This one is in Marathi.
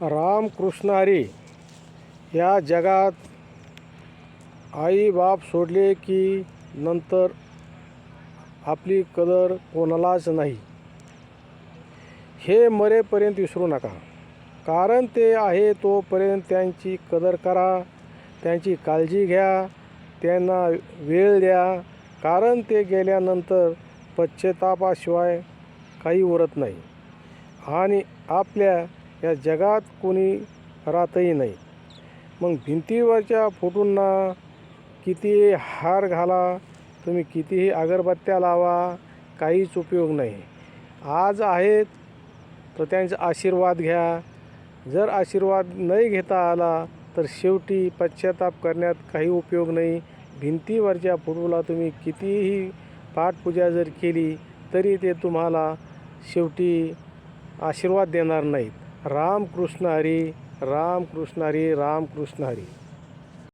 राम कृष्ण हरी. या जगात आई बाप सोडले की नंतर आपली कदर कोणालाच नाही. हे मरेपर्यंत विसरू नका. कारण ते आहे तोपर्यंत त्यांची कदर करा, त्यांची काळजी घ्या, त्यांना वेळ द्या. कारण ते गेल्यानंतर पश्चातापाशिवाय काही उरत नाही आणि आपल्या या जगात कोणी राहतही नाही. मग भिंतीवरच्या फोटोंना कितीही हार घाला, तुम्ही कितीही अगरबत्त्या लावा, काहीच उपयोग नाही. आज आहेत तर त्यांचा आशीर्वाद घ्या. जर आशीर्वाद नाही घेता आला तर शेवटी पश्चाताप करण्यात काही उपयोग नाही. भिंतीवरच्या फोटोला तुम्ही कितीही पाठपूजा जर केली तरी ते तुम्हाला शेवटी आशीर्वाद देणार नाहीत. राम कृष्ण हरी, राम कृष्ण हरी, राम कृष्ण हरी.